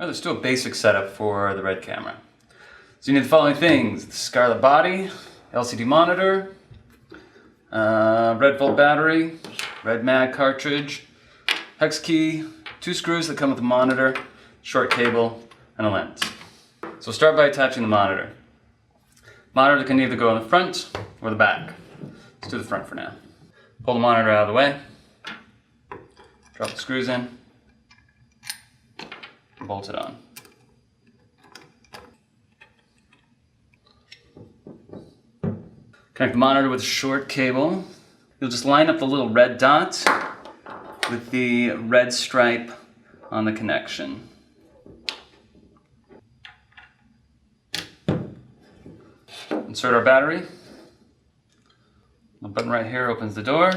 Let's do a basic setup for the red camera. So you need the following things: the Scarlet body, LCD monitor, red volt battery, red mag cartridge, hex key, 2 screws that come with the monitor, short cable, and a lens. So we'll start by attaching the monitor. Monitor can either go on the front or the back. Let's do the front for now. Pull the monitor out of the way, drop the screws in, and bolt it on. Connect the monitor with a short cable. You'll just line up the little red dot with the red stripe on the connection. Insert our battery. The button right here opens the door.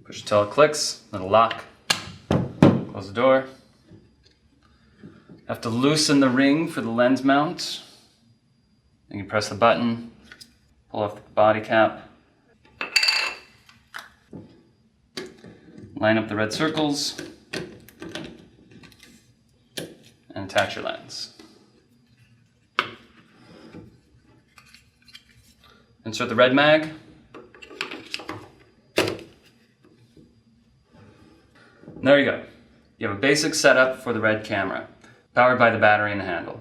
Push until it clicks, it'll lock. Close the door. Have to loosen the ring for the lens mount. Then you press the button, pull off the body cap, line up the red circles, and attach your lens. Insert the red mag. And there you go. You have a basic setup for the red camera, powered by the battery and the handle.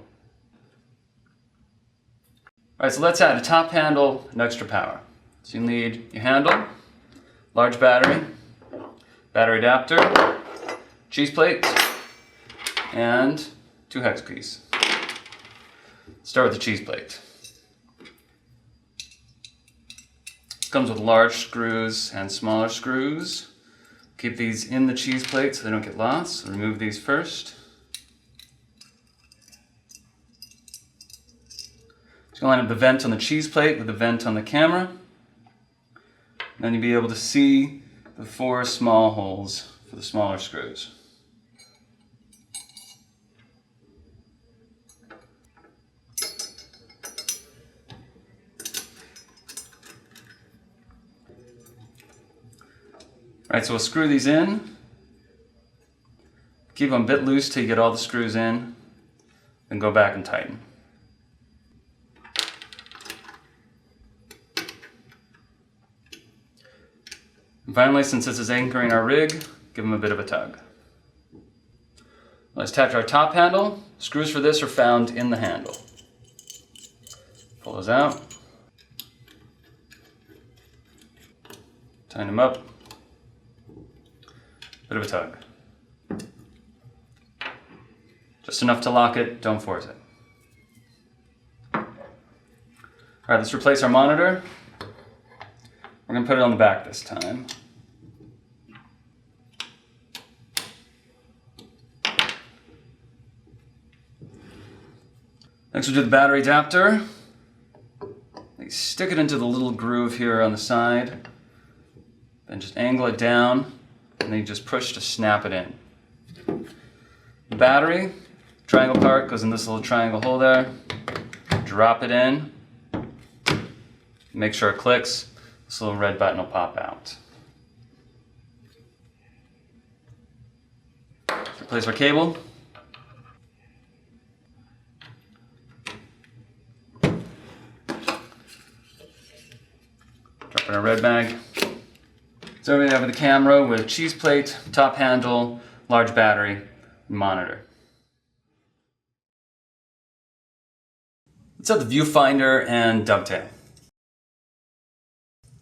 Alright, so let's add a top handle and extra power. So you'll need your handle, large battery, battery adapter, cheese plate, and 2 hex keys. Start with the cheese plate. This comes with large screws and smaller screws. Keep these in the cheese plate so they don't get lost. So remove these first. Just going to line up the vent on the cheese plate with the vent on the camera. Then you'll be able to see the 4 small holes for the smaller screws. Alright, so we'll screw these in. Keep them a bit loose till you get all the screws in, then go back and tighten. And finally, since this is anchoring our rig, give them a bit of a tug. Let's attach our top handle. Screws for this are found in the handle. Pull those out. Tighten them up. Bit of a tug. Just enough to lock it, don't force it. Alright, let's replace our monitor. We're going to put it on the back this time. Next we'll do the battery adapter. You stick it into the little groove here on the side. Then just angle it down. And then you just push to snap it in. The battery, triangle part, goes in this little triangle hole there. Drop it in. Make sure it clicks. This little red button will pop out. Let's replace our cable. Drop in our red mag. So we have the camera with cheese plate, top handle, large battery, and monitor. Let's have the viewfinder and dovetail.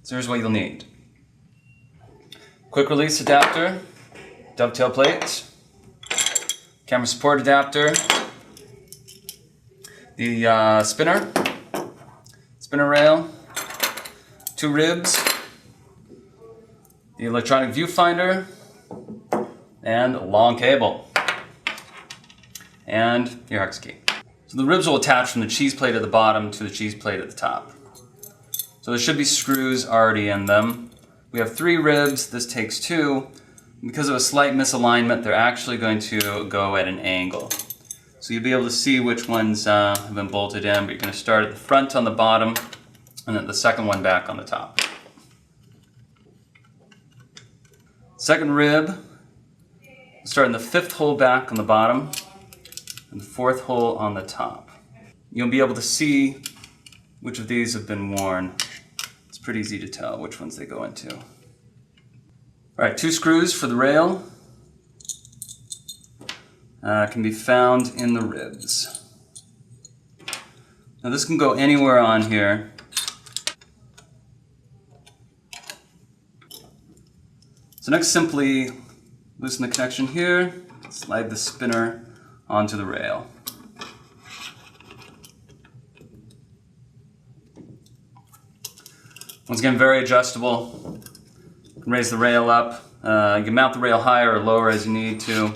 So here's what you'll need. Quick release adapter, dovetail plate, camera support adapter, the spinner rail, 2 ribs, the electronic viewfinder, and a long cable, and your hex key. So the ribs will attach from the cheese plate at the bottom to the cheese plate at the top. So there should be screws already in them. We have 3 ribs, this takes 2. Because of a slight misalignment, they're actually going to go at an angle. So you'll be able to see which ones have been bolted in, but you're going to start at the front on the bottom, and then the second one back on the top. Second rib, start in the 5th hole back on the bottom and the 4th hole on the top. You'll be able to see which of these have been worn. It's pretty easy to tell which ones they go into. Alright, 2 screws for the rail. Can be found in the ribs. Now this can go anywhere on here. So next, simply loosen the connection here, slide the spinner onto the rail. Once again, very adjustable. You can raise the rail up. You can mount the rail higher or lower as you need to,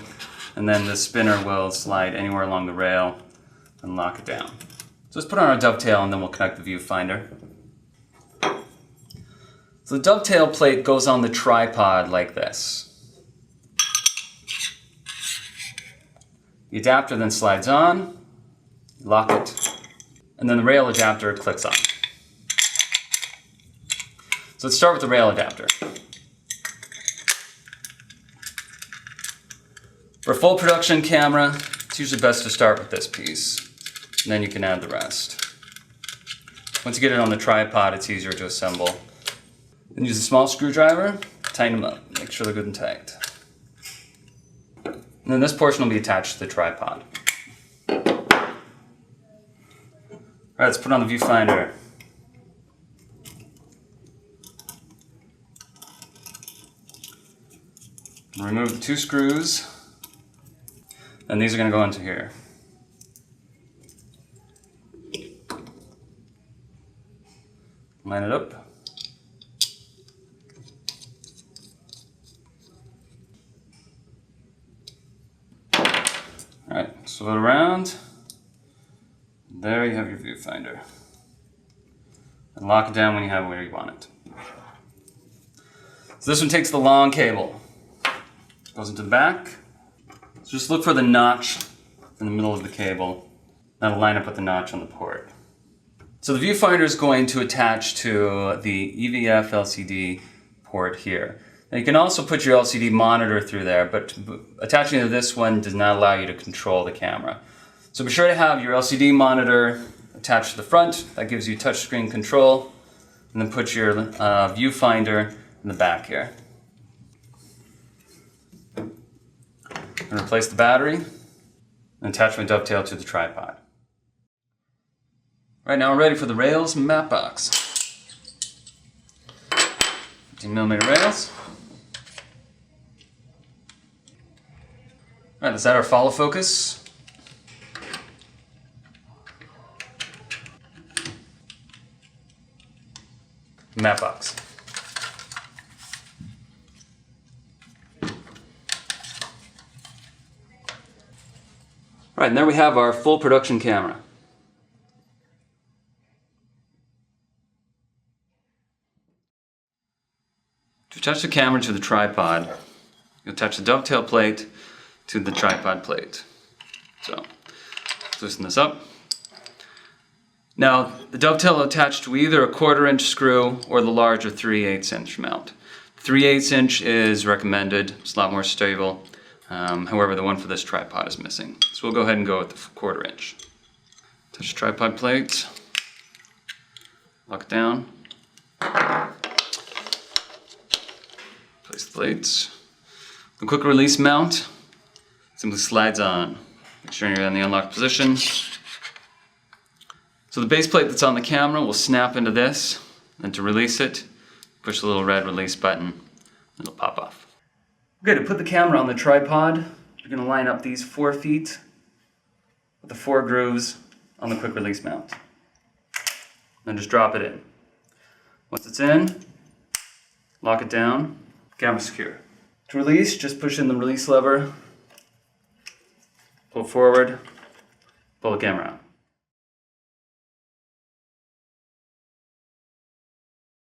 and then the spinner will slide anywhere along the rail and lock it down. So let's put on our dovetail and then we'll connect the viewfinder. So the dovetail plate goes on the tripod like this. The adapter then slides on, lock it, and then the rail adapter clicks on. So let's start with the rail adapter. For a full production camera, it's usually best to start with this piece, and then you can add the rest. Once you get it on the tripod, it's easier to assemble. Then use a small screwdriver, tighten them up, make sure they're good and tight. And then this portion will be attached to the tripod. Alright, let's put on the viewfinder. Remove the 2 screws, and these are going to go into here. Line it up. Alright, swirl it around. There you have your viewfinder. And lock it down when you have it where you want it. So this one takes the long cable. Goes into the back. So just look for the notch in the middle of the cable. That'll line up with the notch on the port. So the viewfinder is going to attach to the EVF LCD port here. Now you can also put your LCD monitor through there, but attaching to this one does not allow you to control the camera. So be sure to have your LCD monitor attached to the front. That gives you touchscreen control. And then put your viewfinder in the back here. And replace the battery and attach my dovetail to the tripod. Right now we're ready for the rails and map box. 15mm rails. Alright, let's add our follow focus. Map box. Alright, and there we have our full production camera. To attach the camera to the tripod, you attach the dovetail plate to the tripod plate. So, loosen this up. Now, the dovetail will attach to either a 1/4" screw or the larger 3/8" mount. 3/8" is recommended, it's a lot more stable. However, the one for this tripod is missing. So we'll go ahead and go with the 1/4". Touch the tripod plate, lock it down, place the plates. The quick release mount simply slides on. Make sure you're in the unlocked position. So the base plate that's on the camera will snap into this, and to release it, push the little red release button, and it'll pop off. Okay, to put the camera on the tripod, you're going to line up these 4 feet with the 4 grooves on the quick release mount. Then just drop it in. Once it's in, lock it down, camera secure. To release, just push in the release lever, pull forward, pull the camera out.